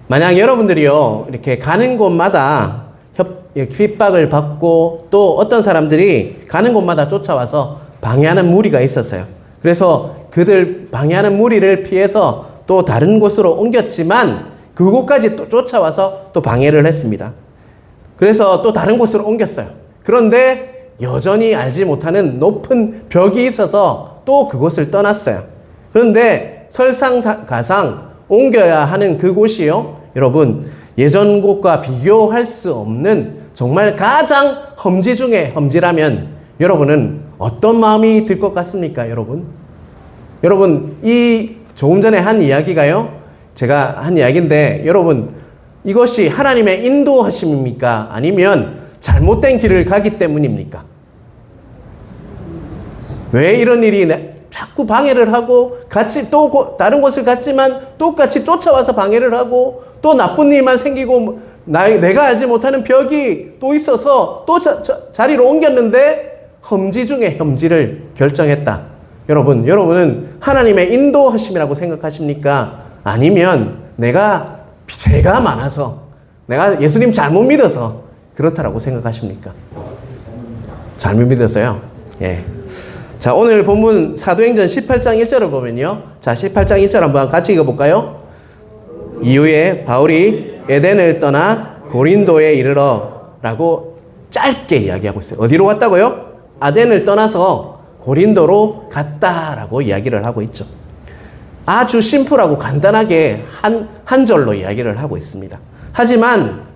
만약 여러분들이요, 이렇게 가는 곳마다 핍박을 받고 또 어떤 사람들이 가는 곳마다 쫓아와서 방해하는 무리가 있었어요. 그래서 그들 방해하는 무리를 피해서 또 다른 곳으로 옮겼지만 그곳까지 또 쫓아와서 또 방해를 했습니다. 그래서 또 다른 곳으로 옮겼어요. 그런데 여전히 알지 못하는 높은 벽이 있어서 또 그곳을 떠났어요. 그런데 설상가상 옮겨야 하는 그곳이요, 여러분, 예전 곳과 비교할 수 없는 정말 가장 험지 중에 험지라면 여러분은 어떤 마음이 들 것 같습니까, 여러분? 여러분, 이 조금 전에 한 이야기가요, 제가 한 이야기인데, 여러분, 이것이 하나님의 인도하심입니까? 아니면 잘못된 길을 가기 때문입니까? 왜 이런 일이 자꾸 방해를 하고 같이 또 다른 곳을 갔지만 똑같이 쫓아와서 방해를 하고 또 나쁜 일만 생기고 내가 알지 못하는 벽이 또 있어서 또 자리로 옮겼는데 험지 중에 험지를 결정했다. 여러분은 하나님의 인도하심이라고 생각하십니까? 아니면 내가 죄가 많아서 내가 예수님 잘못 믿어서 그렇다라고 생각하십니까? 잘못 믿어서요. 예. 자, 오늘 본문 사도행전 18장 1절을 보면요. 자, 18장 1절 한번 같이 읽어볼까요? 이후에 바울이 에덴을 떠나 고린도에 이르러 라고 짧게 이야기하고 있어요. 어디로 갔다고요? 아덴을 떠나서 고린도로 갔다라고 이야기를 하고 있죠. 아주 심플하고 간단하게 한 절로 이야기를 하고 있습니다. 하지만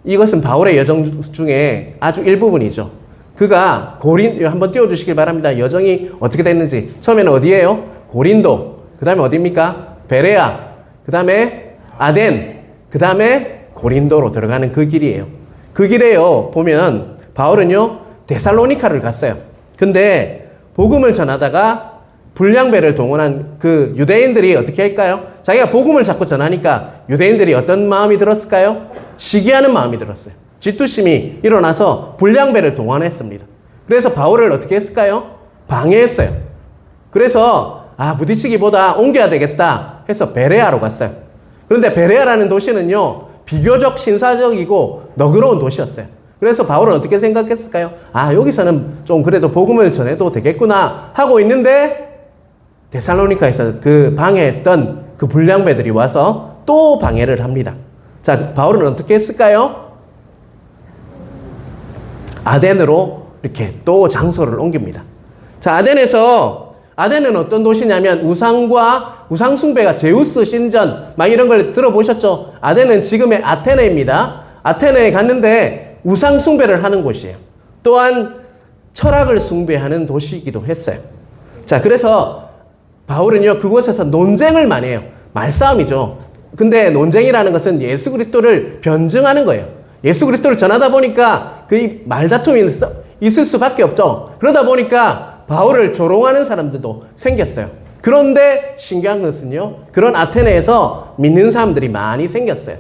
이것은 바울의 여정 중에 아주 일부분이죠. 그가 한번 띄워주시길 바랍니다. 여정이 어떻게 됐는지. 처음에는 어디예요? 고린도. 그 다음에 어디입니까? 베레아. 그 다음에 아덴. 그 다음에 고린도로 들어가는 그 길이에요. 그 길에요, 보면 바울은요, 데살로니카를 갔어요. 근데 복음을 전하다가 불량배를 동원한 그 유대인들이 어떻게 할까요? 자기가 복음을 자꾸 전하니까 유대인들이 어떤 마음이 들었을까요? 시기하는 마음이 들었어요. 질투심이 일어나서 불량배를 동원했습니다. 그래서 바울을 어떻게 했을까요? 방해했어요. 그래서 부딪히기보다 옮겨야 되겠다 해서 베레아로 갔어요. 그런데 베레아라는 도시는요, 비교적 신사적이고 너그러운 도시였어요. 그래서 바울은 어떻게 생각했을까요? 여기서는 좀 그래도 복음을 전해도 되겠구나 하고 있는데 데살로니카에서 그 방해했던 그 불량배들이 와서 또 방해를 합니다. 자, 바울은 어떻게 했을까요? 아덴으로 이렇게 또 장소를 옮깁니다. 자, 아덴은 어떤 도시냐면 우상 숭배가 제우스 신전 막 이런 걸 들어보셨죠? 아덴은 지금의 아테네입니다. 아테네에 갔는데 우상 숭배를 하는 곳이에요. 또한 철학을 숭배하는 도시이기도 했어요. 자, 그래서 바울은요, 그곳에서 논쟁을 많이 해요. 말싸움이죠. 근데 논쟁이라는 것은 예수 그리스도를 변증하는 거예요. 예수 그리스도를 전하다 보니까 그 말다툼이 있을 수밖에 없죠. 그러다 보니까 바울을 조롱하는 사람들도 생겼어요. 그런데 신기한 것은요, 그런 아테네에서 믿는 사람들이 많이 생겼어요.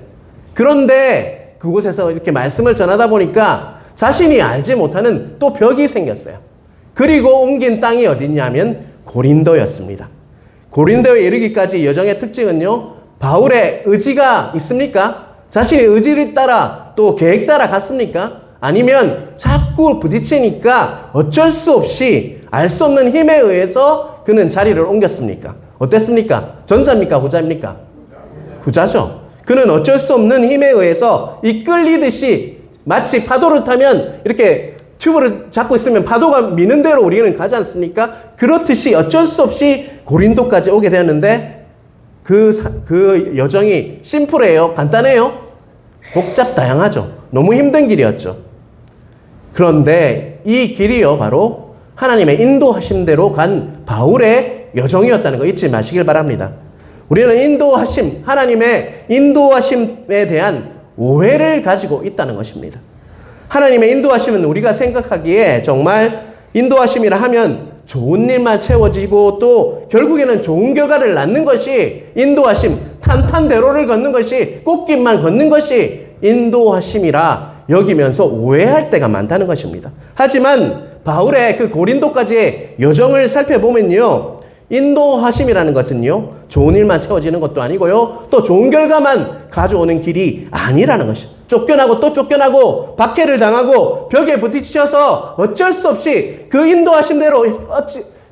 그런데 그곳에서 이렇게 말씀을 전하다 보니까 자신이 알지 못하는 또 벽이 생겼어요. 그리고 옮긴 땅이 어디냐면 고린도였습니다. 고린도에 이르기까지 여정의 특징은요, 바울의 의지가 있습니까? 자신의 의지를 따라 또 계획 따라 갔습니까? 아니면 자꾸 부딪히니까 어쩔 수 없이 알 수 없는 힘에 의해서 그는 자리를 옮겼습니까? 어땠습니까? 전자입니까? 후자입니까? 후자죠. 그는 어쩔 수 없는 힘에 의해서 이끌리듯이 마치 파도를 타면 이렇게 튜브를 잡고 있으면 파도가 미는 대로 우리는 가지 않습니까? 그렇듯이 어쩔 수 없이 고린도까지 오게 되었는데 그 여정이 심플해요? 간단해요? 다양하죠. 너무 힘든 길이었죠. 그런데 이 길이요, 바로 하나님의 인도하심대로 간 바울의 여정이었다는 거 잊지 마시길 바랍니다. 우리는 하나님의 인도하심에 대한 오해를 가지고 있다는 것입니다. 하나님의 인도하심은 우리가 생각하기에 정말 인도하심이라 하면 좋은 일만 채워지고 또 결국에는 좋은 결과를 낳는 것이 인도하심, 탄탄대로를 걷는 것이, 꽃길만 걷는 것이 인도하심이라 여기면서 오해할 때가 많다는 것입니다. 하지만 바울의 그 고린도까지의 여정을 살펴보면요, 인도하심이라는 것은요, 좋은 일만 채워지는 것도 아니고요, 또 좋은 결과만 가져오는 길이 아니라는 것이죠. 쫓겨나고 또 쫓겨나고 박해를 당하고 벽에 부딪혀서 어쩔 수 없이 그 인도하심대로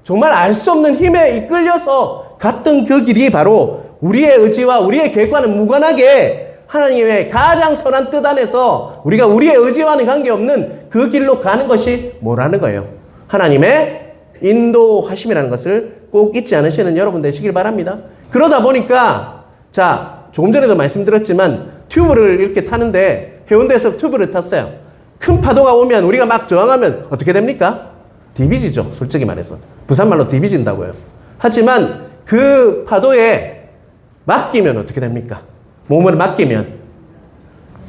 정말 알 수 없는 힘에 이끌려서 갔던 그 길이 바로 우리의 의지와 우리의 계획과는 무관하게 하나님의 가장 선한 뜻 안에서 우리가 우리의 의지와는 관계없는 그 길로 가는 것이 뭐라는 거예요? 하나님의 인도하심이라는 것을 꼭 잊지 않으시는 여러분 되시길 바랍니다. 그러다 보니까 자, 조금 전에도 말씀드렸지만 튜브를 이렇게 타는데 해운대에서 튜브를 탔어요. 큰 파도가 오면 우리가 막 저항하면 어떻게 됩니까? 디비지죠. 솔직히 말해서. 부산말로 디비진다고요. 하지만 그 파도에 맡기면 어떻게 됩니까? 몸을 맡기면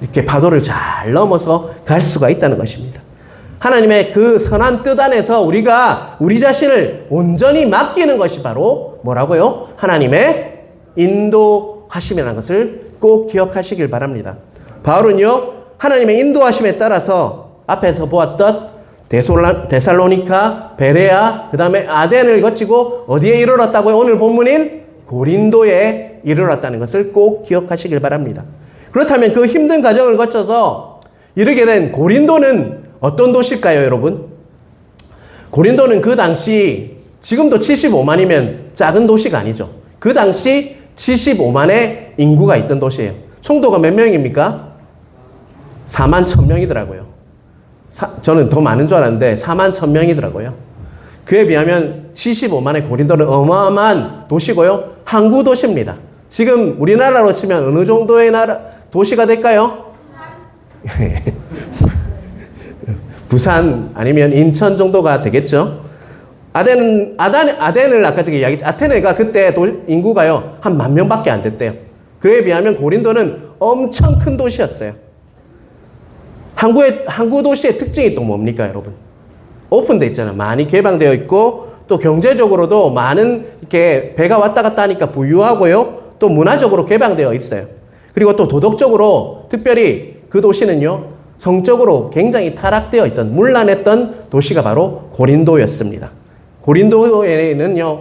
이렇게 파도를 잘 넘어서 갈 수가 있다는 것입니다. 하나님의 그 선한 뜻 안에서 우리가 우리 자신을 온전히 맡기는 것이 바로 뭐라고요? 하나님의 인도하심이라는 것을 꼭 기억하시길 바랍니다. 바울은요, 하나님의 인도하심에 따라서 앞에서 보았던 데살로니카, 베레아, 그 다음에 아덴을 거치고 어디에 이르렀다고요? 오늘 본문인 고린도에 이르렀다는 것을 꼭 기억하시길 바랍니다. 그렇다면 그 힘든 과정을 거쳐서 이르게 된 고린도는 어떤 도시일까요, 여러분? 고린도는 그 당시, 지금도 75만이면 작은 도시가 아니죠. 그 당시 75만의 인구가 있던 도시예요. 총도가 몇 명입니까? 4만 1,000명이더라고요. 저는 더 많은 줄 알았는데 4만 1,000명이더라고요. 그에 비하면 75만의 고린도는 어마어마한 도시고요. 항구 도시입니다. 지금 우리나라로 치면 어느 정도의 도시가 될까요? 부산 아니면 인천 정도가 되겠죠. 아덴을 아까 저기 이야기, 아테네가 그때 인구가요, 한 10,000명밖에 안 됐대요. 그에 비하면 고린도는 엄청 큰 도시였어요. 항구 도시의 특징이 또 뭡니까, 여러분? 오픈돼 있잖아요. 많이 개방되어 있고, 또 경제적으로도 많은 이렇게 배가 왔다 갔다 하니까 부유하고요. 또 문화적으로 개방되어 있어요. 그리고 또 도덕적으로 특별히 그 도시는요, 성적으로 굉장히 타락되어 있던, 문란했던 도시가 바로 고린도였습니다. 고린도에는요,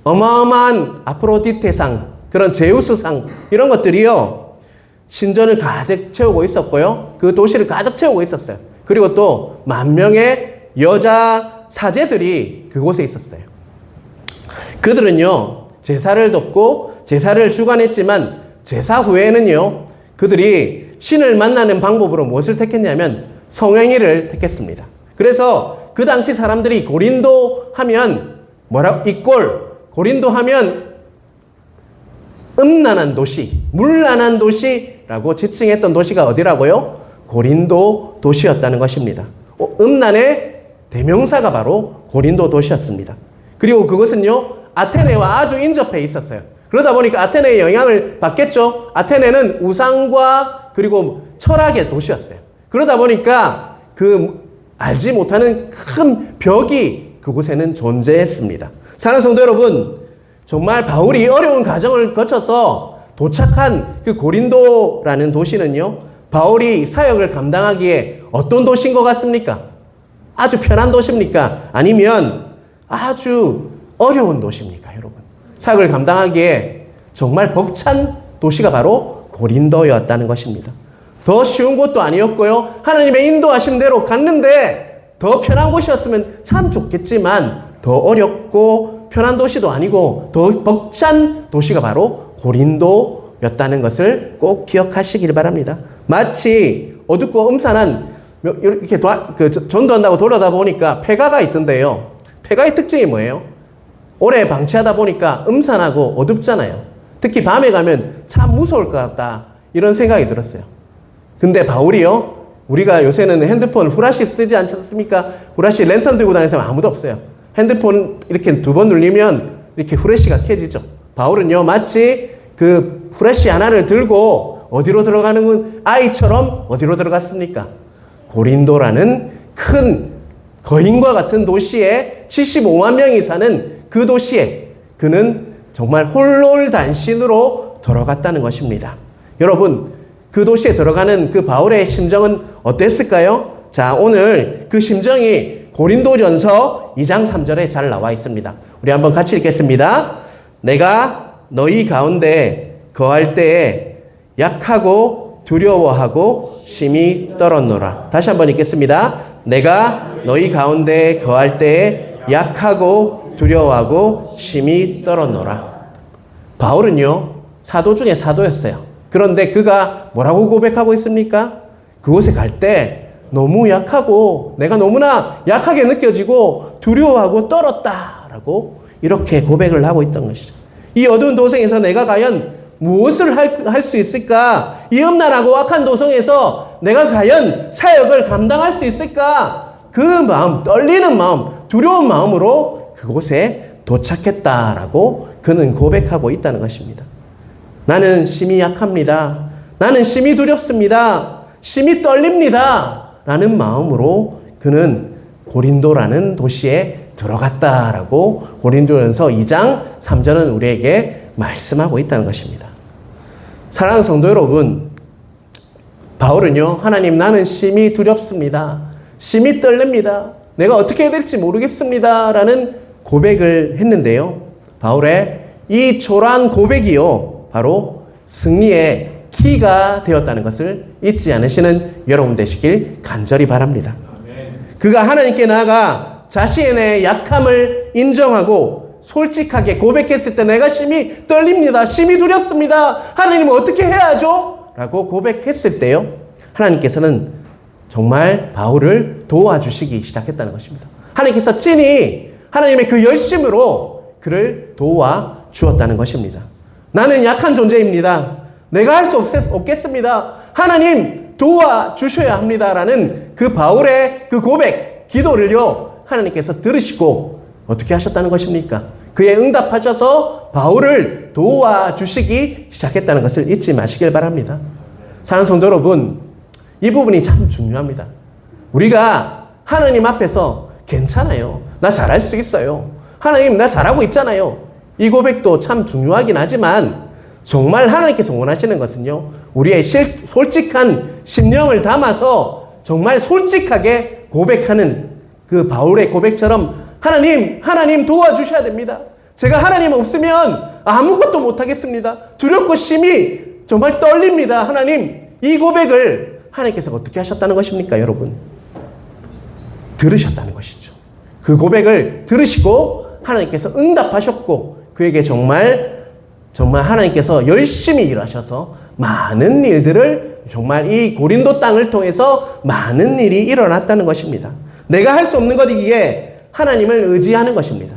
어마어마한 아프로디테상, 그런 제우스상, 이런 것들이요, 신전을 가득 채우고 있었고요. 그 도시를 가득 채우고 있었어요. 그리고 또 10,000명의 여자 사제들이 그곳에 있었어요. 그들은요, 제사를 돕고 제사를 주관했지만 제사 후에는요, 그들이 신을 만나는 방법으로 무엇을 택했냐면 성행위를 택했습니다. 그래서 그 당시 사람들이 고린도 하면 고린도 하면 음란한 도시, 물란한 도시라고 지칭했던 도시가 어디라고요? 고린도 도시였다는 것입니다. 음란의 대명사가 바로 고린도 도시였습니다. 그리고 그것은요, 아테네와 아주 인접해 있었어요. 그러다 보니까 아테네의 영향을 받겠죠. 아테네는 우상과 그리고 철학의 도시였어요. 그러다 보니까 그 알지 못하는 큰 벽이 그곳에는 존재했습니다. 사랑하는 성도 여러분, 정말 바울이 어려운 과정을 거쳐서 도착한 그 고린도라는 도시는요, 바울이 사역을 감당하기에 어떤 도시인 것 같습니까? 아주 편한 도시입니까? 아니면 아주 어려운 도시입니까, 여러분? 사역을 감당하기에 정말 벅찬 도시가 바로 고린도였다는 것입니다. 더 쉬운 곳도 아니었고요. 하나님의 인도하신 대로 갔는데 더 편한 곳이었으면 참 좋겠지만 더 어렵고 편한 도시도 아니고 더 벅찬 도시가 바로 고린도였다는 것을 꼭 기억하시길 바랍니다. 마치 어둡고 음산한 이렇게 전도한다고 돌아다 보니까 폐가가 있던데요. 폐가의 특징이 뭐예요? 오래 방치하다 보니까 음산하고 어둡잖아요. 특히 밤에 가면 참 무서울 것 같다, 이런 생각이 들었어요. 근데 바울이요, 우리가 요새는 핸드폰 후라시 쓰지 않습니까? 후라시 랜턴 들고 다니는 사람 아무도 없어요. 핸드폰 이렇게 2번 눌리면 이렇게 후레쉬가 켜지죠. 바울은요, 마치 그 후레쉬 하나를 들고 어디로 들어가는 아이처럼 어디로 들어갔습니까? 고린도라는 큰 거인과 같은 도시에 75만 명이 사는 그 도시에 그는 정말 홀롤단신으로 들어갔다는 것입니다. 여러분, 그 도시에 들어가는 그 바울의 심정은 어땠을까요? 자, 오늘 그 심정이 고린도전서 2장 3절에 잘 나와 있습니다. 우리 한번 같이 읽겠습니다. 내가 너희 가운데 거할 때에 약하고 두려워하고 심히 떨었노라. 다시 한번 읽겠습니다. 내가 너희 가운데 거할 때에 약하고 두려워하고 심히 떨었노라. 바울은요, 사도 중에 사도였어요. 그런데 그가 뭐라고 고백하고 있습니까? 그곳에 갈 때 너무 약하고 내가 너무나 약하게 느껴지고 두려워하고 떨었다라고 이렇게 고백을 하고 있던 것이죠. 이 어두운 도성에서 내가 과연 무엇을 할 수 있을까? 이 음란하고 악한 도성에서 내가 과연 사역을 감당할 수 있을까? 그 마음, 떨리는 마음, 두려운 마음으로 그곳에 도착했다라고 그는 고백하고 있다는 것입니다. 나는 심히 약합니다. 나는 심히 두렵습니다. 심히 떨립니다. 라는 마음으로 그는 고린도라는 도시에 들어갔다라고 고린도전서 2장 3절은 우리에게 말씀하고 있다는 것입니다. 사랑하는 성도 여러분, 바울은요, 하나님 나는 심히 두렵습니다. 심히 떨립니다. 내가 어떻게 해야 될지 모르겠습니다. 라는 고백을 했는데요. 바울의 이 초라한 고백이요, 바로 승리의 키가 되었다는 것을 잊지 않으시는 여러분 되시길 간절히 바랍니다. 그가 하나님께 나아가 자신의 약함을 인정하고 솔직하게 고백했을 때 내가 심히 떨립니다. 심히 두렵습니다. 하나님 어떻게 해야 하죠? 라고 고백했을 때요, 하나님께서는 정말 바울을 도와주시기 시작했다는 것입니다. 하나님께서 친히 하나님의 그 열심으로 그를 도와주었다는 것입니다. 나는 약한 존재입니다. 내가 할 수 없겠습니다. 하나님 도와주셔야 합니다라는 그 바울의 그 고백, 기도를요, 하나님께서 들으시고 어떻게 하셨다는 것입니까? 그에 응답하셔서 바울을 도와주시기 시작했다는 것을 잊지 마시길 바랍니다. 사랑하는 성도 여러분, 이 부분이 참 중요합니다. 우리가 하나님 앞에서 괜찮아요. 나 잘할 수 있어요. 하나님 나 잘하고 있잖아요. 이 고백도 참 중요하긴 하지만 정말 하나님께서 원하시는 것은요, 우리의 솔직한 심령을 담아서 정말 솔직하게 고백하는 그 바울의 고백처럼 하나님 도와주셔야 됩니다. 제가 하나님 없으면 아무것도 못하겠습니다. 두렵고 심히 정말 떨립니다. 하나님, 이 고백을 하나님께서 어떻게 하셨다는 것입니까, 여러분? 들으셨다는 것이죠. 그 고백을 들으시고 하나님께서 응답하셨고 그에게 정말 하나님께서 열심히 일하셔서 많은 일들을 정말 이 고린도 땅을 통해서 많은 일이 일어났다는 것입니다. 내가 할 수 없는 것이기에 하나님을 의지하는 것입니다.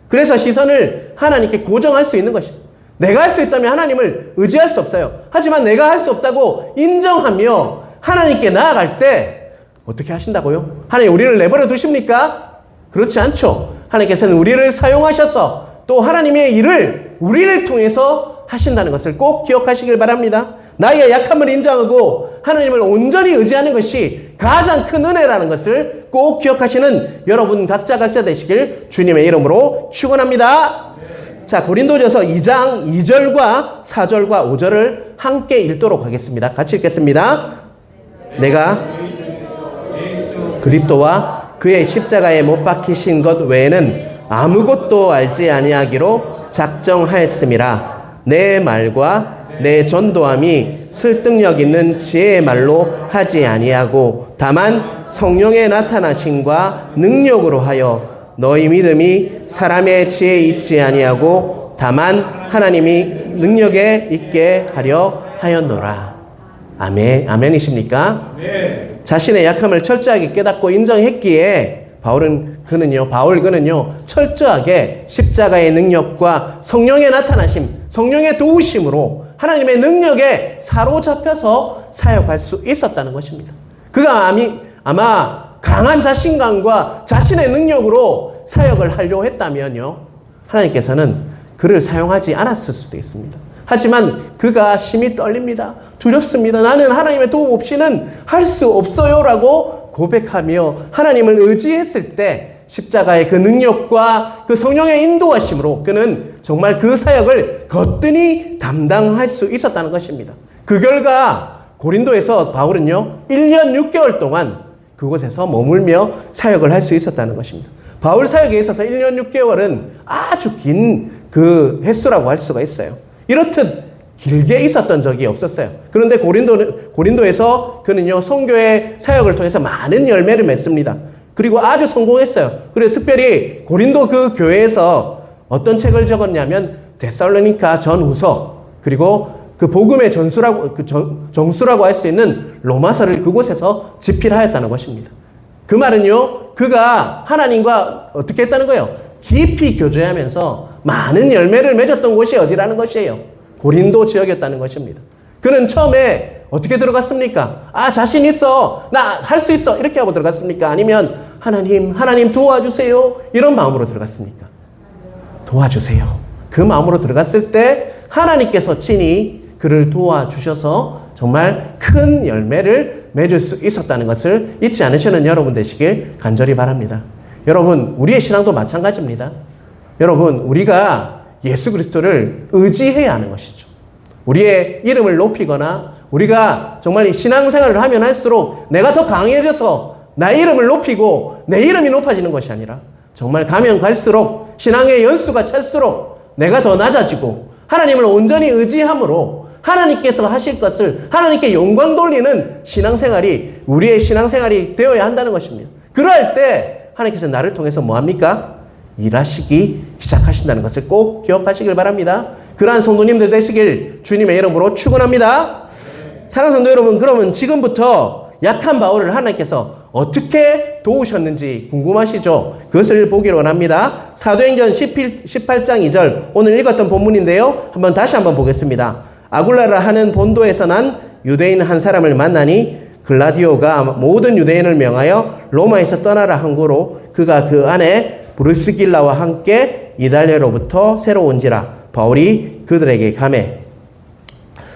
그래서 시선을 하나님께 고정할 수 있는 것입니다. 내가 할 수 있다면 하나님을 의지할 수 없어요. 하지만 내가 할 수 없다고 인정하며 하나님께 나아갈 때 어떻게 하신다고요? 하나님 우리를 내버려 두십니까? 그렇지 않죠. 하나님께서는 우리를 사용하셔서 또 하나님의 일을 우리를 통해서 하신다는 것을 꼭 기억하시길 바랍니다. 나의 약함을 인정하고 하나님을 온전히 의지하는 것이 가장 큰 은혜라는 것을 꼭 기억하시는 여러분 각자 되시길 주님의 이름으로 축원합니다. 자, 고린도전서 2장 2절과 4절과 5절을 함께 읽도록 하겠습니다. 같이 읽겠습니다. 내가 그리스도와 그의 십자가에 못 박히신 것 외에는 아무것도 알지 아니하기로 작정하였음이라. 내 말과 내 전도함이 설득력 있는 지혜의 말로 하지 아니하고 다만 성령의 나타나심과 능력으로 하여 너희 믿음이 사람의 지혜에 있지 아니하고 다만 하나님이 능력에 있게 하려 하였노라. 아멘이십니까? 네. 자신의 약함을 철저하게 깨닫고 인정했기에 바울 그는요 철저하게 십자가의 능력과 성령의 나타나심, 성령의 도우심으로 하나님의 능력에 사로잡혀서 사역할 수 있었다는 것입니다. 그가 아마 강한 자신감과 자신의 능력으로 사역을 하려고 했다면요, 하나님께서는 그를 사용하지 않았을 수도 있습니다. 하지만 그가 심히 떨립니다. 두렵습니다. 나는 하나님의 도움 없이는 할 수 없어요 라고 고백하며 하나님을 의지했을 때 십자가의 그 능력과 그 성령의 인도하심으로 그는 정말 그 사역을 거뜬히 담당할 수 있었다는 것입니다. 그 결과 고린도에서 바울은요 1년 6개월 동안 그곳에서 머물며 사역을 할 수 있었다는 것입니다. 바울 사역에 있어서 1년 6개월은 아주 긴 그 횟수라고 할 수가 있어요. 이렇듯 길게 있었던 적이 없었어요. 그런데 고린도에서 그는요, 선교의 사역을 통해서 많은 열매를 맺습니다. 그리고 아주 성공했어요. 그리고 특별히 고린도 그 교회에서 어떤 책을 적었냐면 데살로니가 전후서, 그리고 그 복음의 정수라고 할 수 있는 로마서를 그곳에서 집필하였다는 것입니다. 그 말은요, 그가 하나님과 어떻게 했다는 거예요? 깊이 교제하면서 많은 열매를 맺었던 곳이 어디라는 것이에요? 고린도 지역이었다는 것입니다. 그는 처음에 어떻게 들어갔습니까? 자신 있어. 나 할 수 있어. 이렇게 하고 들어갔습니까? 아니면 하나님 도와주세요. 이런 마음으로 들어갔습니까? 도와주세요. 그 마음으로 들어갔을 때 하나님께서 친히 그를 도와주셔서 정말 큰 열매를 맺을 수 있었다는 것을 잊지 않으시는 여러분 되시길 간절히 바랍니다. 여러분, 우리의 신앙도 마찬가지입니다. 여러분, 우리가 예수 그리스도를 의지해야 하는 것이죠. 우리의 이름을 높이거나 우리가 정말 신앙생활을 하면 할수록 내가 더 강해져서 나의 이름을 높이고 내 이름이 높아지는 것이 아니라 정말 가면 갈수록 신앙의 연수가 찰수록 내가 더 낮아지고 하나님을 온전히 의지함으로 하나님께서 하실 것을 하나님께 영광 돌리는 신앙생활이 우리의 신앙생활이 되어야 한다는 것입니다. 그럴 때 하나님께서 나를 통해서 뭐합니까? 일하시기 시작하신다는 것을 꼭 기억하시길 바랍니다. 그러한 성도님들 되시길 주님의 이름으로 축원합니다. 사랑하는 성도 여러분, 그러면 지금부터 약한 바울을 하나님께서 어떻게 도우셨는지 궁금하시죠? 그것을 보기로 원합니다. 사도행전 18장 2절, 오늘 읽었던 본문인데요. 다시 한번 보겠습니다. 아굴라라 하는 본도에서 난 유대인 한 사람을 만나니 글라디오가 모든 유대인을 명하여 로마에서 떠나라 한 고로 그가 그 안에 브루스길라와 함께 이달리아로부터 새로 온지라 바울이 그들에게 가매.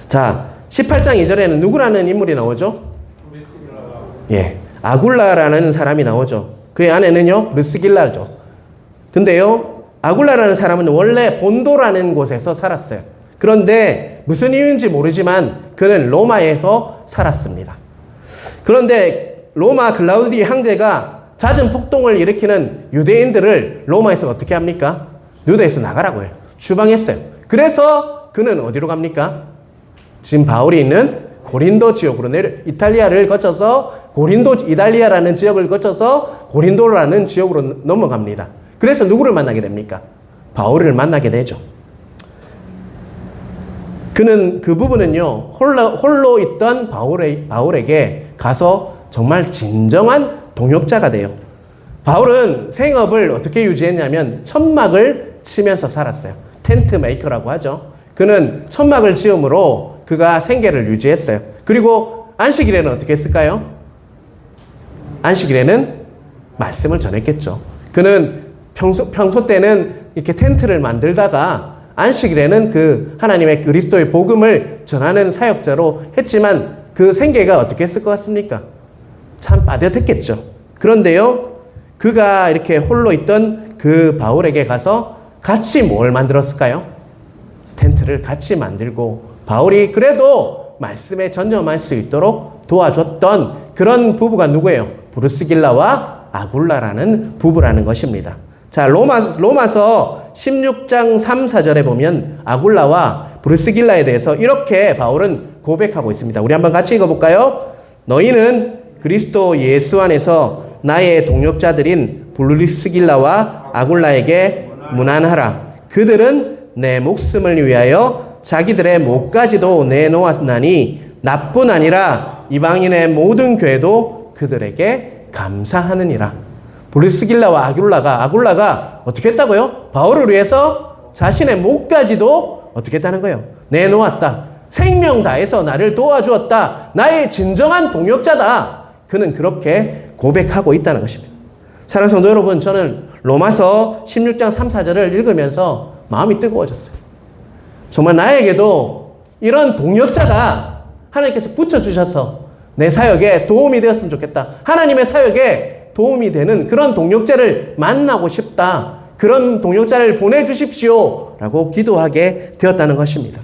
자, 18장 2절에는 누구라는 인물이 나오죠? 예, 아굴라라는 사람이 나오죠. 그의 아내는요, 브루스길라죠. 근데요, 아굴라라는 사람은 원래 본도라는 곳에서 살았어요. 그런데 무슨 이유인지 모르지만 그는 로마에서 살았습니다. 그런데 로마 글라우디 황제가 잦은 폭동을 일으키는 유대인들을 로마에서 어떻게 합니까? 유대에서 나가라고 해요. 추방했어요. 그래서 그는 어디로 갑니까? 지금 바울이 있는 고린도 지역으로 이탈리아를 거쳐서 이달리아라는 지역을 거쳐서 고린도라는 지역으로 넘어갑니다. 그래서 누구를 만나게 됩니까? 바울을 만나게 되죠. 그는 그 부분은요, 홀로 있던 바울에게 가서 정말 진정한 동역자가 돼요. 바울은 생업을 어떻게 유지했냐면 천막을 치면서 살았어요. 텐트 메이커라고 하죠. 그는 천막을 지음으로 그가 생계를 유지했어요. 그리고 안식일에는 어떻게 했을까요? 안식일에는 말씀을 전했겠죠. 그는 평소 때는 이렇게 텐트를 만들다가 안식일에는 그 하나님의 그리스도의 복음을 전하는 사역자로 했지만 그 생계가 어떻게 했을 것 같습니까? 참 빠듯했겠죠. 그런데요, 그가 이렇게 홀로 있던 그 바울에게 가서 같이 뭘 만들었을까요? 텐트를 같이 만들고 바울이 그래도 말씀에 전념할 수 있도록 도와줬던 그런 부부가 누구예요? 브루스길라와 아굴라라는 부부라는 것입니다. 자, 로마서 16장 3, 4절에 보면 아굴라와 브루스길라에 대해서 이렇게 바울은 고백하고 있습니다. 우리 한번 같이 읽어볼까요? 너희는 그리스도 예수 안에서 나의 동역자들인 브루스길라와 아굴라에게 문안하라. 그들은 내 목숨을 위하여 자기들의 목까지도 내놓았나니 나뿐 아니라 이방인의 모든 교회도 그들에게 감사하느니라. 브루스길라와 아굴라가 어떻게 했다고요? 바울을 위해서 자신의 목까지도 어떻게 했다는 거예요? 내놓았다. 생명 다해서 나를 도와주었다. 나의 진정한 동역자다. 그는 그렇게 고백하고 있다는 것입니다. 사랑하는 성도 여러분, 저는 로마서 16장 3, 4절을 읽으면서 마음이 뜨거워졌어요. 정말 나에게도 이런 동역자가 하나님께서 붙여주셔서 내 사역에 도움이 되었으면 좋겠다. 하나님의 사역에 도움이 되는 그런 동역자를 만나고 싶다. 그런 동역자를 보내주십시오. 라고 기도하게 되었다는 것입니다.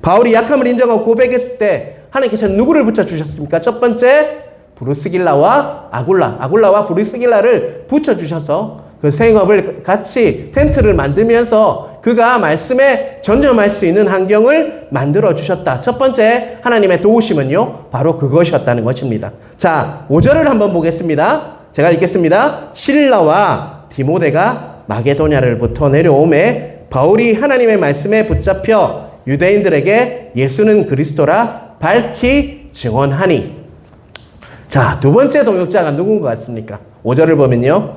바울이 약함을 인정하고 고백했을 때 하나님께서 누구를 붙여주셨습니까? 첫 번째, 브루스길라와 아굴라와 브루스길라를 붙여주셔서 그 생업을 같이 텐트를 만들면서 그가 말씀에 전념할 수 있는 환경을 만들어 주셨다. 첫 번째 하나님의 도우심은요, 바로 그것이었다는 것입니다. 자, 5절을 한번 보겠습니다. 제가 읽겠습니다. 실라와 디모데가 마게도냐로부터 내려오매 바울이 하나님의 말씀에 붙잡혀 유대인들에게 예수는 그리스도라 밝히 증언하니. 자, 두 번째 동역자가 누군 것 같습니까? 5절을 보면요,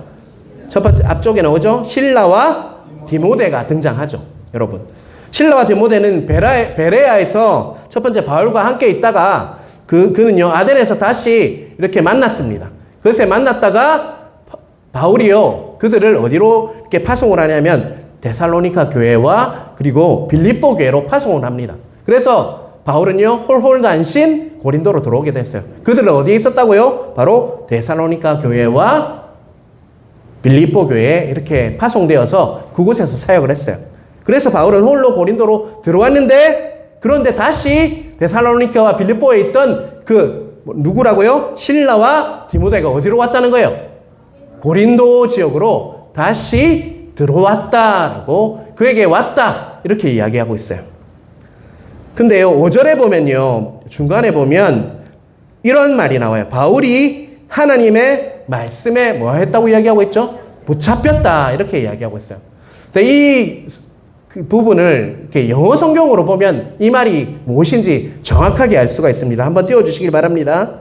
첫 번째 앞쪽에 나오죠. 실라와 디모데가 등장하죠. 여러분, 실라와 디모데는 베레아에서 첫 번째 바울과 함께 있다가 그는요 아덴에서 다시 이렇게 만났습니다. 그것에 만났다가 바울이요 그들을 어디로 이렇게 파송을 하냐면 데살로니가 교회와 그리고 빌립보 교회로 파송을 합니다. 그래서 바울은요 홀홀단신 고린도로 들어오게 됐어요. 그들은 어디에 있었다고요? 바로 데살로니가 교회와 빌립보 교회에 이렇게 파송되어서 그곳에서 사역을 했어요. 그래서 바울은 홀로 고린도로 들어왔는데, 그런데 다시 데살로니가와 빌립보에 있던 누구라고요? 실라와 디모데가 어디로 왔다는 거예요? 고린도 지역으로 다시 들어왔다라고, 그에게 왔다 이렇게 이야기하고 있어요. 근데요 5절에 보면요, 중간에 보면 이런 말이 나와요. 바울이 하나님의 말씀에 뭐 했다고 이야기하고 있죠? 붙잡혔다 이렇게 이야기하고 있어요. 근데 그 부분을 이렇게 영어 성경으로 보면 이 말이 무엇인지 정확하게 알 수가 있습니다. 한번 띄워주시길 바랍니다.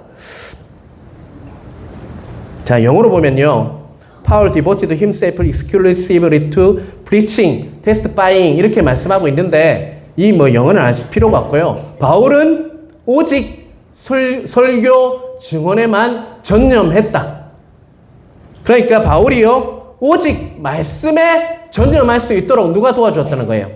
자, 영어로 보면요, Paul devoted himself exclusively to preaching, testifying 이렇게 말씀하고 있는데, 이 영어는 알 필요가 없고요. 바울은 오직 설교 증언에만 전념했다. 그러니까 바울이요 오직 말씀에 전념할 수 있도록 누가 도와줬다는 거예요?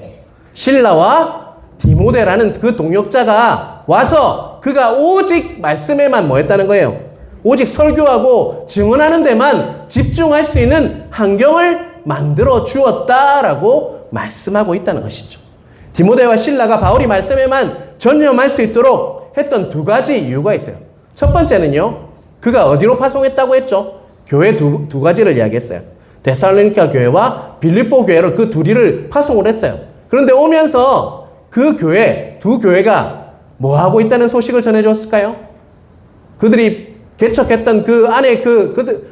실라와 디모데라는 그 동역자가 와서 그가 오직 말씀에만 뭐 했다는 거예요? 오직 설교하고 증언하는 데만 집중할 수 있는 환경을 만들어 주었다라고 말씀하고 있다는 것이죠. 디모데와 실라가 바울이 말씀에만 전념할 수 있도록 했던 두 가지 이유가 있어요. 첫 번째는요, 그가 어디로 파송했다고 했죠? 교회 두 가지를 이야기했어요. 데살로니가 교회와 빌립보 교회로 그 둘이를 파송을 했어요. 그런데 오면서 그 교회, 두 교회가 뭐 하고 있다는 소식을 전해줬을까요? 그들이 개척했던 그 안에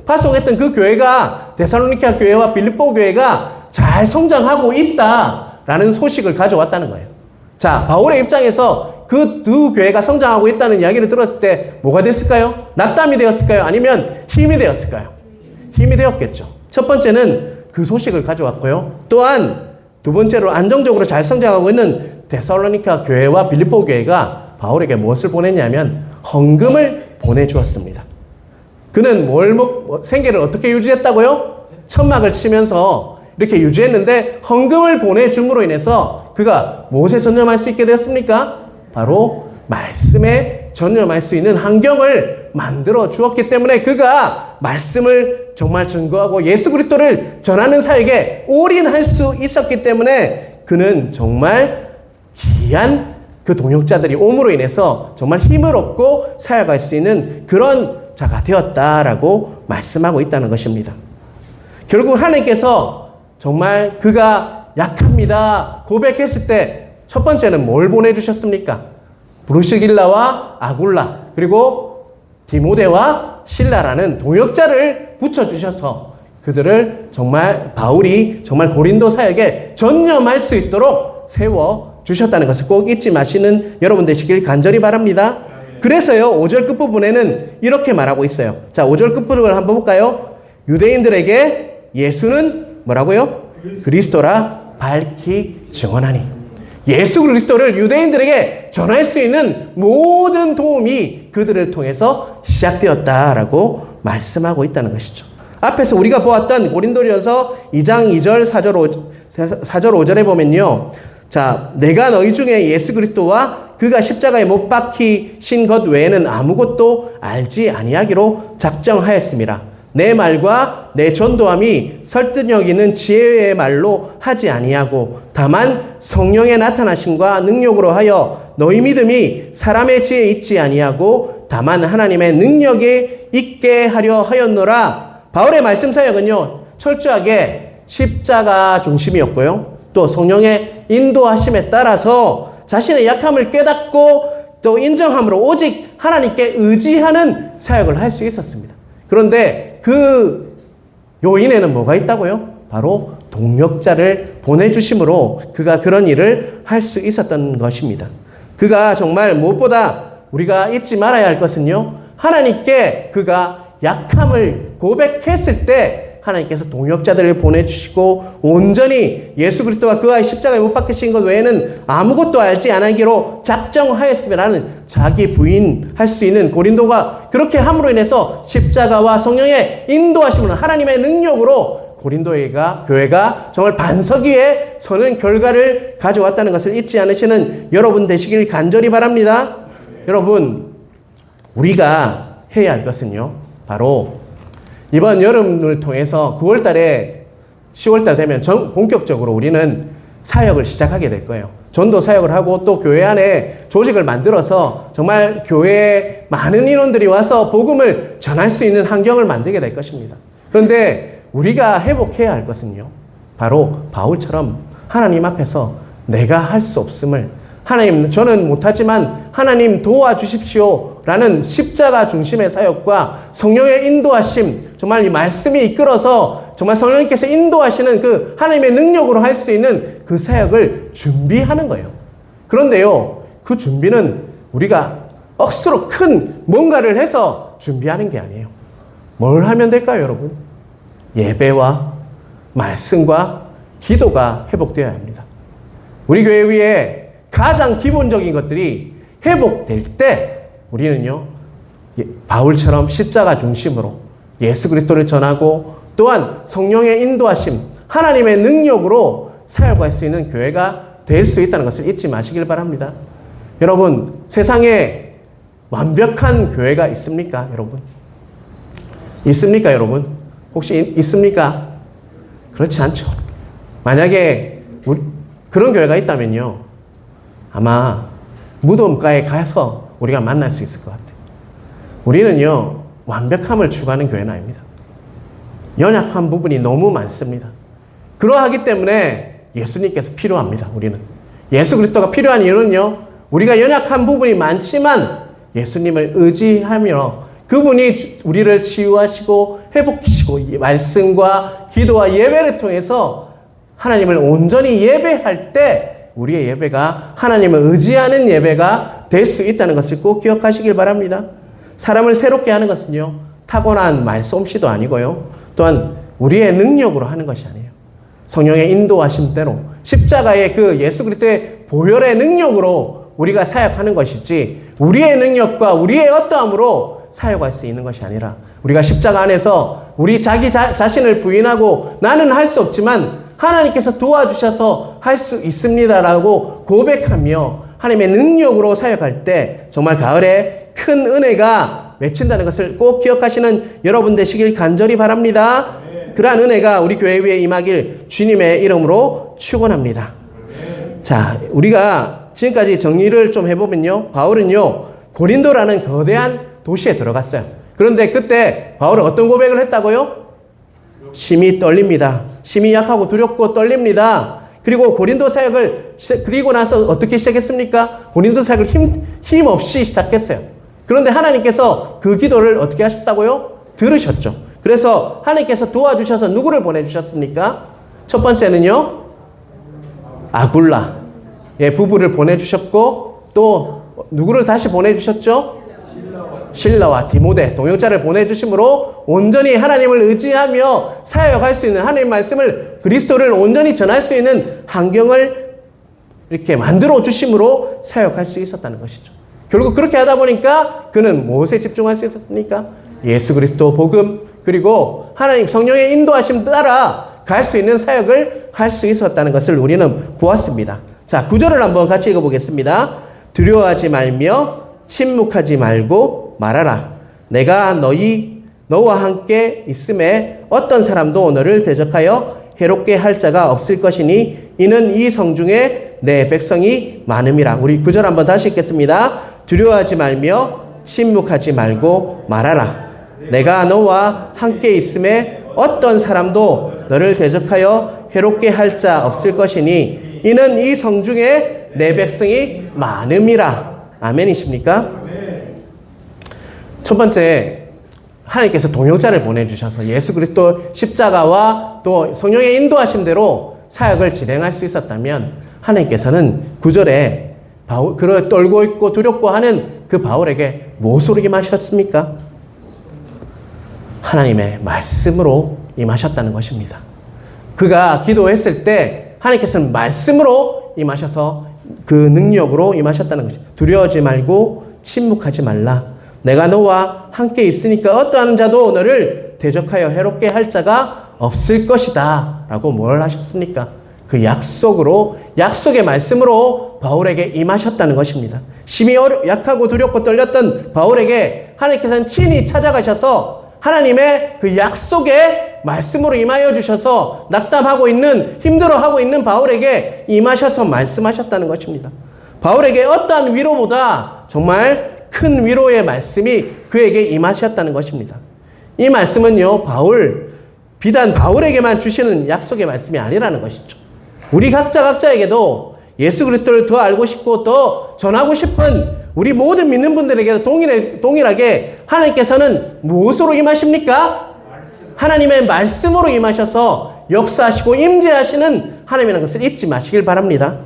파송했던 그 교회가 데살로니가 교회와 빌립보 교회가 잘 성장하고 있다라는 소식을 가져왔다는 거예요. 자, 바울의 입장에서 그 두 교회가 성장하고 있다는 이야기를 들었을 때 뭐가 됐을까요? 낙담이 되었을까요? 아니면 힘이 되었을까요? 힘이 되었겠죠. 첫 번째는 그 소식을 가져왔고요. 또한 두 번째로 안정적으로 잘 성장하고 있는 데살로니가 교회와 빌립보 교회가 바울에게 무엇을 보냈냐면 헌금을 보내주었습니다. 그는 생계를 어떻게 유지했다고요? 천막을 치면서 이렇게 유지했는데 헌금을 보내줌으로 인해서 그가 무엇에 전념할 수 있게 되었습니까? 바로 말씀에 전념할 수 있는 환경을 만들어 주었기 때문에 그가 말씀을 정말 증거하고 예수 그리스도를 전하는 사역에 올인할 수 있었기 때문에 그는 정말 귀한 그 동역자들이 옴으로 인해서 정말 힘을 얻고 사역할 수 있는 그런 자가 되었다라고 말씀하고 있다는 것입니다. 결국 하나님께서 정말 그가 약합니다 고백했을 때 첫 번째는 뭘 보내주셨습니까? 브루스길라와 아굴라 그리고 디모데와 실라라는 동역자를 붙여주셔서 그들을 정말 바울이 정말 고린도 사역에 전념할 수 있도록 세워주셨다는 것을 꼭 잊지 마시는 여러분 되시길 간절히 바랍니다. 그래서요 5절 끝부분에는 이렇게 말하고 있어요. 자, 5절 끝부분을 한번 볼까요? 유대인들에게 예수는 뭐라고요? 그리스도라 밝히 증언하니. 예수 그리스도를 유대인들에게 전할 수 있는 모든 도움이 그들을 통해서 시작되었다라고 말씀하고 있다는 것이죠. 앞에서 우리가 보았던 고린도전서 2장 2절 4절 5절에 보면요, 자, 내가 너희 중에 예수 그리스도와 그가 십자가에 못 박히신 것 외에는 아무것도 알지 아니하기로 작정하였습니다. 내 말과 내 전도함이 설득력 있는 지혜의 말로 하지 아니하고 다만 성령의 나타나심과 능력으로 하여 너희 믿음이 사람의 지혜에 있지 아니하고 다만 하나님의 능력에 있게 하려 하였노라. 바울의 말씀 사역은요, 철저하게 십자가 중심이었고요. 또 성령의 인도하심에 따라서 자신의 약함을 깨닫고 또 인정함으로 오직 하나님께 의지하는 사역을 할 수 있었습니다. 그런데 그 요인에는 뭐가 있다고요? 바로 동역자를 보내주심으로 그가 그런 일을 할 수 있었던 것입니다. 그가 정말 무엇보다 우리가 잊지 말아야 할 것은요, 하나님께 그가 약함을 고백했을 때 하나님께서 동역자들을 보내주시고 온전히 예수 그리스도가 그와의 십자가에 못 박히신 것 외에는 아무것도 알지 않기로 작정하였음이라는 자기 부인할 수 있는 고린도가 그렇게 함으로 인해서 십자가와 성령의 인도하심으로 하나님의 능력으로 고린도가 교회가 정말 반석 위에 서는 결과를 가져왔다는 것을 잊지 않으시는 여러분 되시길 간절히 바랍니다. 여러분, 우리가 해야 할 것은요, 바로 이번 여름을 통해서 9월달에 10월달 되면 본격적으로 우리는 사역을 시작하게 될 거예요. 전도 사역을 하고 또 교회 안에 조직을 만들어서 정말 교회에 많은 인원들이 와서 복음을 전할 수 있는 환경을 만들게 될 것입니다. 그런데 우리가 회복해야 할 것은요, 바로 바울처럼 하나님 앞에서 내가 할 수 없음을, 하나님 저는 못하지만 하나님 도와주십시오 라는 십자가 중심의 사역과 성령의 인도하심, 정말 이 말씀이 이끌어서 정말 성령님께서 인도하시는 그 하나님의 능력으로 할 수 있는 그 사역을 준비하는 거예요. 그런데요, 그 준비는 우리가 억수로 큰 뭔가를 해서 준비하는 게 아니에요. 뭘 하면 될까요, 여러분? 예배와 말씀과 기도가 회복되어야 합니다. 우리 교회 위에 가장 기본적인 것들이 회복될 때 우리는요, 바울처럼 십자가 중심으로 예수 그리스도를 전하고 또한 성령의 인도하심, 하나님의 능력으로 사역할 수 있는 교회가 될 수 있다는 것을 잊지 마시길 바랍니다. 여러분, 세상에 완벽한 교회가 있습니까, 여러분? 있습니까, 여러분? 혹시 있습니까? 그렇지 않죠. 만약에 그런 교회가 있다면요, 아마 무덤가에 가서 우리가 만날 수 있을 것 같아요. 우리는요, 완벽함을 추구하는 교회는 아닙니다. 연약한 부분이 너무 많습니다. 그러하기 때문에 예수님께서 필요합니다. 우리는 예수 그리스도가 필요한 이유는요, 우리가 연약한 부분이 많지만 예수님을 의지하며 그분이 우리를 치유하시고 회복시키시고 말씀과 기도와 예배를 통해서 하나님을 온전히 예배할 때 우리의 예배가 하나님을 의지하는 예배가 될 수 있다는 것을 꼭 기억하시길 바랍니다. 사람을 새롭게 하는 것은요, 타고난 말솜씨도 아니고요, 또한 우리의 능력으로 하는 것이 아니에요. 성령의 인도하심대로 십자가의 그 예수 그리스도의 보혈의 능력으로 우리가 사역하는 것이지 우리의 능력과 우리의 어떠함으로 사역할 수 있는 것이 아니라 우리가 십자가 안에서 우리 자기 자신을 부인하고 나는 할 수 없지만 하나님께서 도와주셔서 할 수 있습니다라고 고백하며 하나님의 능력으로 사역할 때 정말 가을에 큰 은혜가 맺힌다는 것을 꼭 기억하시는 여러분 되시길 간절히 바랍니다. 그러한 은혜가 우리 교회 위에 임하길 주님의 이름으로 축원합니다. 자, 우리가 지금까지 정리를 좀 해보면요, 바울은요, 고린도라는 거대한 도시에 들어갔어요. 그런데 그때 바울은 어떤 고백을 했다고요? 심히 떨립니다. 심히 약하고 두렵고 떨립니다. 그리고 고린도 사역을 그리고 나서 어떻게 시작했습니까? 고린도 사역을 힘없이 시작했어요. 그런데 하나님께서 그 기도를 어떻게 하셨다고요? 들으셨죠. 그래서 하나님께서 도와주셔서 누구를 보내주셨습니까? 첫 번째는요, 아굴라, 부부를 보내주셨고, 또 누구를 다시 보내주셨죠? 실라와 디모데, 동역자를 보내주심으로 온전히 하나님을 의지하며 사역할 수 있는 하나님의 말씀을, 그리스도를 온전히 전할 수 있는 환경을 이렇게 만들어 주심으로 사역할 수 있었다는 것이죠. 결국 그렇게 하다 보니까 그는 무엇에 집중할 수 있었습니까? 예수 그리스도 복음, 그리고 하나님 성령의 인도하심 따라 갈 수 있는 사역을 할 수 있었다는 것을 우리는 보았습니다. 자, 9절을 한번 같이 읽어보겠습니다. 두려워하지 말며 침묵하지 말고 말하라. 내가 너와 함께 있음에 어떤 사람도 너를 대적하여 해롭게 할 자가 없을 것이니 이는 이 성중에 내 백성이 많음이라. 우리 9절 한번 다시 읽겠습니다. 두려워하지 말며 침묵하지 말고 말하라. 내가 너와 함께 있음에 어떤 사람도 너를 대적하여 해롭게 할 자 없을 것이니 이는 이 성중에 내 백성이 많음이라. 아멘이십니까? 첫 번째, 하나님께서 동역자를 보내주셔서 예수 그리스도 십자가와 또 성령의 인도하심대로 사역을 진행할 수 있었다면 하나님께서는 9절에 그를 떨고 있고 두렵고 하는 그 바울에게 무엇으로 임하셨습니까? 하나님의 말씀으로 임하셨다는 것입니다. 그가 기도했을 때 하나님께서는 말씀으로 임하셔서 그 능력으로 임하셨다는 것입니다. 두려워하지 말고 침묵하지 말라. 내가 너와 함께 있으니까 어떠한 자도 너를 대적하여 해롭게 할 자가 없을 것이다. 라고 뭘 하셨습니까? 그 약속의 말씀으로 바울에게 임하셨다는 것입니다. 심히 약하고 두렵고 떨렸던 바울에게 하나님께서는 친히 찾아가셔서 하나님의 그 약속의 말씀으로 임하여 주셔서 낙담하고 있는, 힘들어하고 있는 바울에게 임하셔서 말씀하셨다는 것입니다. 바울에게 어떠한 위로보다 정말 큰 위로의 말씀이 그에게 임하셨다는 것입니다. 이 말씀은요, 비단 바울에게만 주시는 약속의 말씀이 아니라는 것이죠. 우리 각자에게도 예수 그리스도를 더 알고 싶고 더 전하고 싶은 우리 모든 믿는 분들에게도 동일하게 하나님께서는 무엇으로 임하십니까? 하나님의 말씀으로 임하셔서 역사하시고 임재하시는 하나님이라는 것을 잊지 마시길 바랍니다.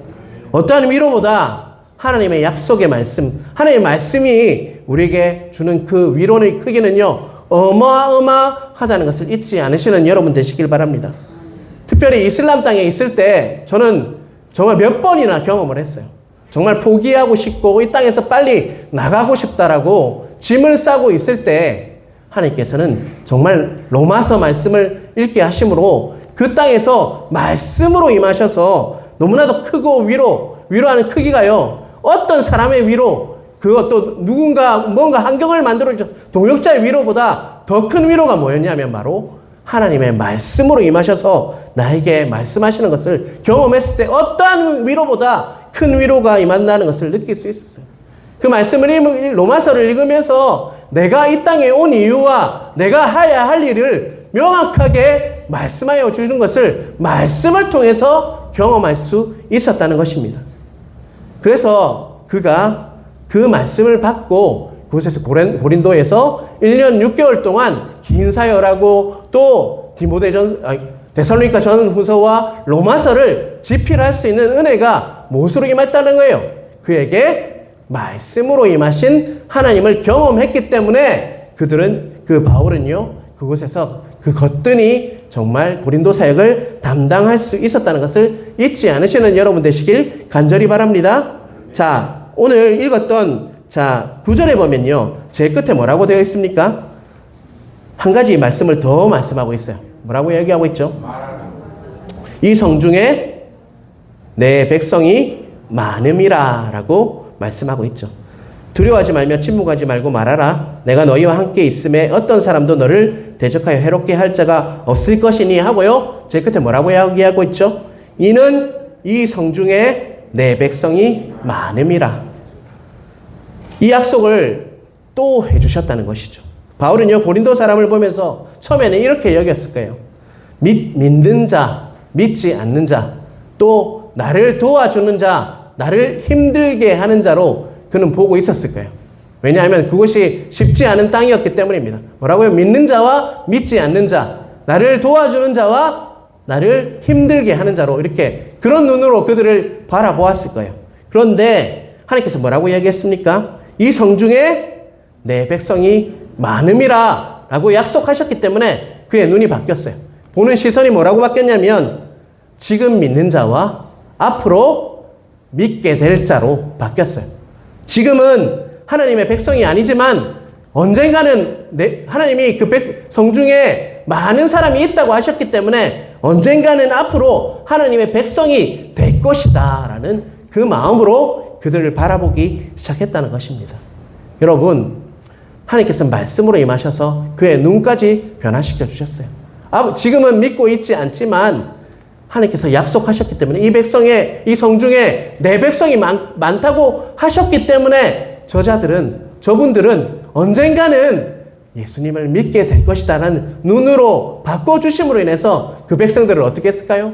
어떠한 위로보다 하나님의 약속의 말씀, 하나님의 말씀이 우리에게 주는 그 위로의 크기는요, 어마어마하다는 것을 잊지 않으시는 여러분 되시길 바랍니다. 특별히 이슬람 땅에 있을 때 저는 정말 몇 번이나 경험을 했어요. 정말 포기하고 싶고 이 땅에서 빨리 나가고 싶다라고 짐을 싸고 있을 때 하나님께서는 정말 로마서 말씀을 읽게 하심으로 그 땅에서 말씀으로 임하셔서 너무나도 크고 위로하는 크기가요, 어떤 사람의 위로, 그것도 누군가 뭔가 환경을 만들어주셔서 동역자의 위로보다 더 큰 위로가 뭐였냐면 바로 하나님의 말씀으로 임하셔서 나에게 말씀하시는 것을 경험했을 때 어떠한 위로보다 큰 위로가 임한다는 것을 느낄 수 있었어요. 그 말씀을 로마서를 읽으면서 내가 이 땅에 온 이유와 내가 해야 할 일을 명확하게 말씀하여 주는 것을 말씀을 통해서 경험할 수 있었다는 것입니다. 그래서 그가 그 말씀을 받고 그곳에서 고린도에서 1년 6개월 동안 긴 사역하고 또 데살로니가 전후서와 로마서를 집필할 수 있는 은혜가 무엇으로 임했다는 거예요? 그에게 말씀으로 임하신 하나님을 경험했기 때문에 바울은요, 그곳에서 그 거뜬히 정말 고린도 사역을 담당할 수 있었다는 것을 잊지 않으시는 여러분 되시길 간절히 바랍니다. 자, 오늘 읽었던 9절에 보면요, 제일 끝에 뭐라고 되어 있습니까? 한 가지 말씀을 더 말씀하고 있어요. 뭐라고 얘기하고 있죠? 이 성중에 내 백성이 많음이라 라고 말씀하고 있죠. 두려워하지 말며 침묵하지 말고 말하라. 내가 너희와 함께 있음에 어떤 사람도 너를 대적하여 해롭게 할 자가 없을 것이니 하고요, 제 끝에 뭐라고 이야기하고 있죠? 이는 이 성중에 내 백성이 많음이라. 이 약속을 또 해주셨다는 것이죠. 바울은요, 고린도 사람을 보면서 처음에는 이렇게 여겼을 거예요. 믿는 자, 믿지 않는 자, 또 나를 도와주는 자, 나를 힘들게 하는 자로 그는 보고 있었을 거예요. 왜냐하면 그것이 쉽지 않은 땅이었기 때문입니다. 뭐라고요? 믿는 자와 믿지 않는 자, 나를 도와주는 자와 나를 힘들게 하는 자로 이렇게 그런 눈으로 그들을 바라보았을 거예요. 그런데 하나님께서 뭐라고 얘기했습니까? 이 성중에 내 백성이 많음이라 라고 약속하셨기 때문에 그의 눈이 바뀌었어요. 보는 시선이 뭐라고 바뀌었냐면 지금 믿는 자와 앞으로 믿게 될 자로 바뀌었어요. 지금은 하나님의 백성이 아니지만 언젠가는 하나님이 그 성중에 많은 사람이 있다고 하셨기 때문에 언젠가는 앞으로 하나님의 백성이 될 것이다 라는 그 마음으로 그들을 바라보기 시작했다는 것입니다. 여러분, 하나님께서 말씀으로 임하셔서 그의 눈까지 변화시켜 주셨어요. 지금은 믿고 있지 않지만 하나님께서 약속하셨기 때문에 이 성중에 내 백성이 많다고 하셨기 때문에 저분들은 언젠가는 예수님을 믿게 될 것이다라는 눈으로 바꿔주심으로 인해서 그 백성들을 어떻게 했을까요?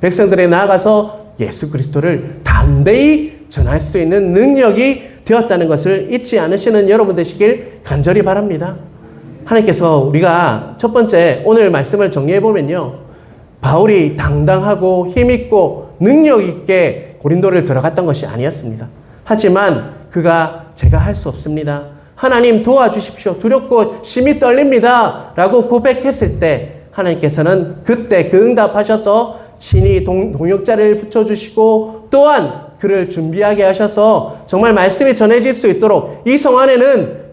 백성들에 나아가서 예수 그리스도를 담대히 전할 수 있는 능력이 되었다는 것을 잊지 않으시는 여러분 되시길 간절히 바랍니다. 하나님께서 우리가 첫 번째 오늘 말씀을 정리해 보면요, 바울이 당당하고 힘있고 능력있게 고린도를 들어갔던 것이 아니었습니다. 하지만 그가 제가 할 수 없습니다, 하나님 도와주십시오, 두렵고 심히 떨립니다 라고 고백했을 때 하나님께서는 그때 그 응답하셔서 친히 동역자를 붙여주시고 또한 그를 준비하게 하셔서 정말 말씀이 전해질 수 있도록 이 성 안에는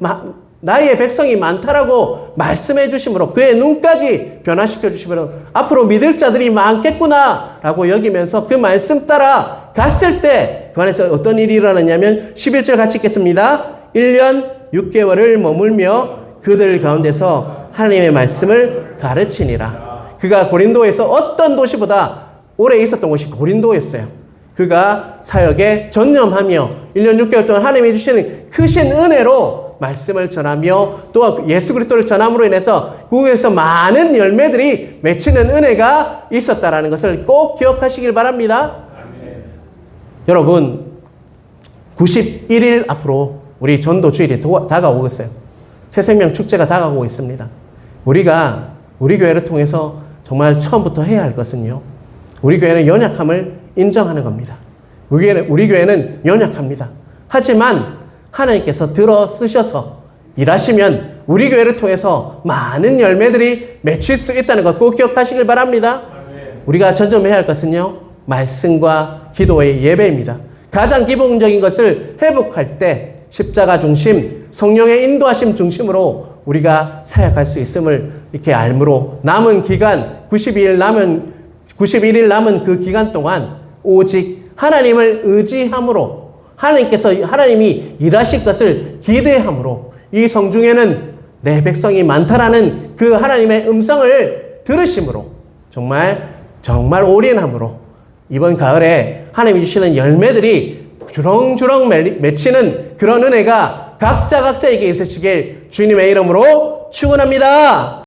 나의 백성이 많다라고 말씀해 주심으로 그의 눈까지 변화시켜 주심으로 앞으로 믿을 자들이 많겠구나 라고 여기면서 그 말씀 따라 갔을 때 그 안에서 어떤 일이 일어났냐면 11절 같이 읽겠습니다. 1년 6개월을 머물며 그들 가운데서 하나님의 말씀을 가르치니라. 그가 고린도에서 어떤 도시보다 오래 있었던 곳이 고린도였어요. 그가 사역에 전념하며 1년 6개월 동안 하나님이 주시는 크신 은혜로 말씀을 전하며 또 예수 그리스도를 전함으로 인해서 그곳에서 많은 열매들이 맺히는 은혜가 있었다라는 것을 꼭 기억하시길 바랍니다. 아멘. 여러분, 91일 앞으로 우리 전도 주일이 다가오고 있어요. 새생명 축제가 다가오고 있습니다. 우리가 우리 교회를 통해서 정말 처음부터 해야 할 것은요, 우리 교회는 연약함을 인정하는 겁니다. 우리 교회는 연약합니다. 하지만 하나님께서 들어 쓰셔서 일하시면 우리 교회를 통해서 많은 열매들이 맺힐 수 있다는 것 꼭 기억하시길 바랍니다. 우리가 전념해야 할 것은요, 말씀과 기도의 예배입니다. 가장 기본적인 것을 회복할 때 십자가 중심, 성령의 인도하심 중심으로 우리가 사역할 수 있음을 이렇게 알므로 남은 기간 91일 남은 그 기간 동안 오직 하나님을 의지함으로 하나님이 일하실 것을 기대함으로 이 성중에는 내 백성이 많다라는 그 하나님의 음성을 들으심으로 정말 올인함으로 이번 가을에 하나님이 주시는 열매들이 주렁주렁 맺히는 그런 은혜가 각자에게 있으시길 주님의 이름으로 축원합니다.